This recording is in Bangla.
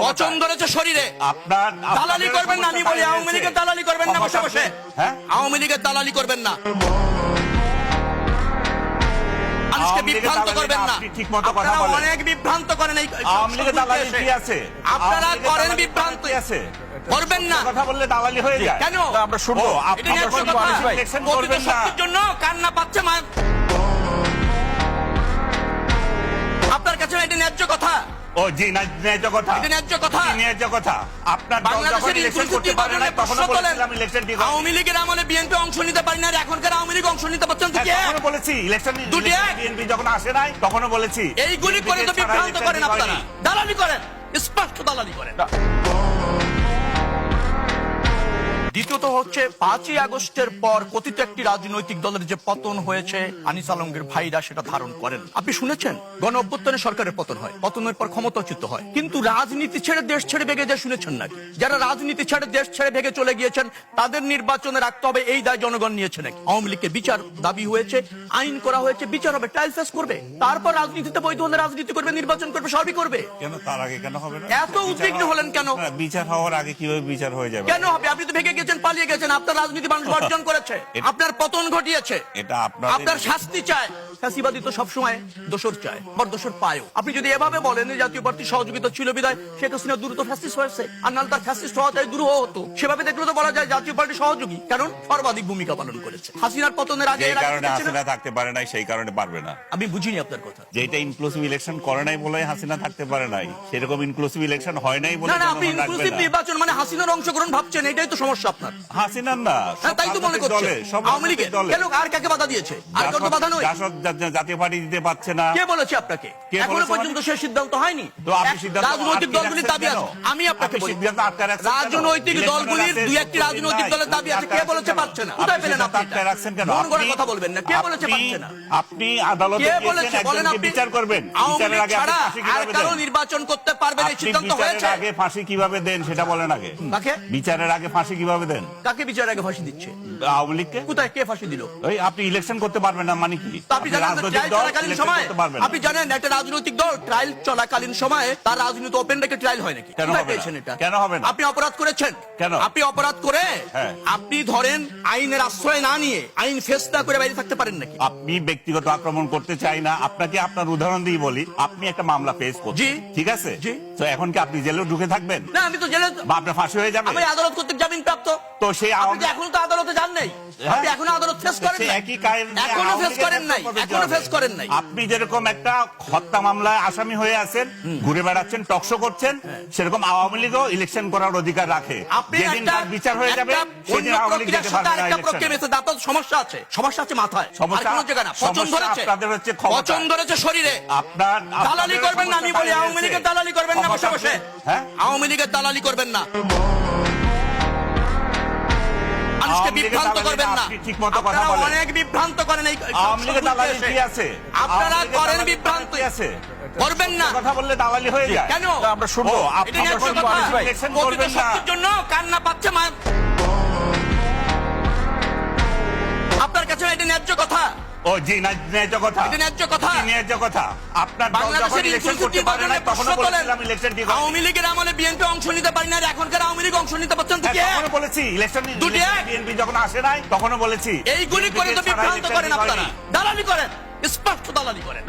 পছন্দ ধরেছে শরীরে। আপনার দালালি করবেন না, আমি বলি আওয়ামী লীগের দালালি করবেন না বসে বসে। আওয়ামী লীগের দালালি করবেন না, মানুষকে বিভ্রান্ত করবেন না। আপনারা অনেক বিভ্রান্ত করেন, আপনারা করেন বিভ্রান্ত করবেন না। কথা বললে দালালি হয়ে যায় কেন? আমরা শুনবো শক্তির জন্য কান্না পাচ্ছে আপনার কাছে, এটা ন্যায্য কথা। ও জি, ন্যায্য কথা, এটা ন্যায্য কথা, ন্যায্য কথা। আপনার বাংলাদেশের ইলেকশন আওয়ামী লীগের আমলে বিএনপি অংশ নিতে পারি না, এখনকার আওয়ামী লীগ অংশ নিতে পারছেন ঠিক আছে? বলেছি ইলেকশন বিএনপি যখন আসে নাই তখনও বলেছি। এইগুলি করে তো বিভ্রান্ত করেন আপনারা, দালালি করেন, স্পষ্ট দালালি করেন। দ্বিতীয়ত হচ্ছে 5ই আগস্টের পর কথিত একটি রাজনৈতিক দলের যে পতন হয়েছে, আনিস আলমগীর ভাইরা সেটা ধারণ করেন। আপনি শুনেছেন গণ অভ্যুত্থানে সরকারের পতন হয়, পতনের পর ক্ষমতাচ্যুত হয়, কিন্তু রাজনীতি ছেড়ে দেশ ছেড়ে ভেগে যায় শুনেছেন নাকি? যারা রাজনীতি ছেড়ে দেশ ছেড়ে ভেগে চলে গিয়েছেন তাদের নির্বাচনে রাখতে হবে, এই দায় জনগণ নিয়েছে নাকি? আওয়ামী লীগকে বিচার দাবি হয়েছে, আইন করা হয়েছে, বিচার হবে, ট্রায়াল ফেস করবে, তারপর রাজনীতিতে বৈধ হলে রাজনীতি করবে, নির্বাচন করবে, সবই করবে। কেন তার আগে কেন হবে না? এত উদ্বিগ্ন হলেন কেন? বিচার হওয়ার আগে কিভাবে বিচার হয়ে যাবে? কেন হবে? আপনি তো ভেগে গেছেন, পালিয়ে গেছেন, আপনার রাজনীতি মানুষ বর্জন করেছে, আপনার পতন ঘটিয়েছে, এটা আপনার শাস্তি চায়। ফ্যাসিবাদী তো সবসময় দোষর চায়, আবার দোষর পায়ও। আপনি যদি এভাবে বলেন জাতীয় পার্টির সহযোগিতা ছিল বিদায় শেখ হাসিনা দ্রুত ফ্যাসিস্ট হয়েছে, আর নাহলে তার ফ্যাসিস্ট হওয়া চাই দুরূহ হতো, সেভাবে দেখলে তো বলা যায় জাতীয় পার্টির সহযোগী, কারণ সর্বাধিক ভূমিকা পালন করেছে। হাসিনার পতনের আগে হাসিনা থাকতে পারে নাই, সেই কারণে পারবে না। আমি বুঝিনি আপনার কথা। যেটা ইনক্লুসিভ ইলেকশন করে নাই বলে হাসিনা থাকতে পারে নাই, সেরকম ইনক্লুসিভ ইলেকশন হয় নাই বলে। না, আপনি ইনক্লুসিভ নির্বাচন মানে হাসিনার অংশগ্রহণ ভাবছেন, এটাই তো সমস্যা আপনার। হাসিনার না, তাই তো মনে করছে আওয়ামী লীগের। কেন, আর কাকে বাধা দিয়েছে? আর কাউকে বাধা নয়, জাতীয় পার্টি দিতে পারছে না। কে বলেছে আপনাকে? এখনো পর্যন্ত সে সিদ্ধান্ত হয়নি। তো আপনি সিদ্ধান্ত, রাজনৈতিক দলগুলির দাবি আছে, আমি আপনাকে বলি রাজনৈতিক দলগুলির দুই একটি রাজনৈতিক দলের দাবি আছে, কে বলেছে পারছে না? কোথায় পেলেন আপনি? মন গড়া কথা বলবেন না, কে বলেছে পারছে না? আপনি আদালতে গিয়েছেন, একজনকে বিচার করবেন, বিচারের আগে আপনি ফাঁসি কিভাবে দেন? আর নির্বাচন করতে পারবেন এই সিদ্ধান্ত হয়েছে। বিচারের আগে ফাঁসি কিভাবে দেন সেটা বলেন আগে। কাকে বিচারের আগে ফাঁসি কিভাবে দেন? কাকে বিচারের আগে ফাঁসি দিচ্ছে? আওয়ামী লীগকে। কোথায়, কে ফাঁসি দিল? ওই আপনি ইলেকশন করতে পারবেন না মানে কি? আপনি জানেন ট্রায়াল চলাকালীন সময়, আপনি জানেন একটা রাজনৈতিক দল ট্রায়াল চলাকালীন সময়ে তার রাজনীতি ওপেন রেখে ট্রায়াল হয় নাকি? কেন হবে না? কেন হবে না? আপনি অপরাধ করেছেন, কেন আপনি অপরাধ করে আপনি ধরেন আইনের আশ্রয় না নিয়ে, আইন ফেস না করে বাইরে থাকতে পারেন নাকি? আপনি ব্যক্তিগত আক্রমণ করতে চাই না, আপনাকে আপনার উদাহরণ দিয়ে বলি, আপনি একটা মামলা ফেস করছেন, ঠিক আছে? তো এখন কি আপনি জেলে ঢুকে থাকবেন? না, আমি তো জেলে, বা আপনার ফাঁসি হয়ে যাবে। আমি আদালত কর্তৃক জামিন প্রাপ্ত। তো সেই এখন তো আদালতে যান নাই, আপনি এখনো আদালত ফেস করেন নাই, এখনো ফেস করেন নাই, এখনো ফেস করেন নাই। আপনি যেরকম একটা হত্যা মামলায় আসামি হয়ে আছেন, ঘুরে বেড়াচ্ছেন, টকশো করছেন, সেরকম আওয়ামী লীগও ইলেকশন করার অধিকার রাখে। যেদিন তার বিচার হয়ে যাবে সেদিন আওয়ামী লীগ যেতে পারবে না ইলেকশনে। আপনার সমস্যা আছে, সমস্যা আছে মাথায়, সমস্যা আপনাদের হচ্ছে পছন্দ ধরেছে শরীরে। আপনার দালালি করবেন না, আমি বলি আওয়ামী লীগের দালালি করবেন না বসে বসে। আওয়ামী লীগের দালালি করবেন না, মানুষকে বিভ্রান্ত করবেন না। আপনারা অনেক বিভ্রান্ত করেন, আওয়ামী লীগের দালালি কি আছে? আপনারা করেন বিভ্রান্ত আছে, করবেন না। কথা বললে দালালি হয়ে যায়। কেন? আমরা শুনবো শক্তির জন্য কান্না পাচ্ছে আপনার কাছে, এটা ন্যায্য কথা। ও জি, ন্যায্য কথা, এটা ন্যায্য কথা, ন্যায্য কথা। আপনার বাংলাদেশের ইলেকশন করতে পারে না, তখন বলেছিলাম ইলেকশন ঠিক হবে। আওয়ামী লীগের আমলে বিএনপি অংশ নিতে পারি না, এখনকার আওয়ামী লীগ অংশ নিতে পারছেন ঠিক আছে? তখনও বলেছি ইলেকশন বিএনপি যখন আসে নাই তখনও বলেছি। এইগুলি করে তো বিভ্রান্ত করেন আপনারা, দালালি করেন, স্পষ্ট দালালি করেন।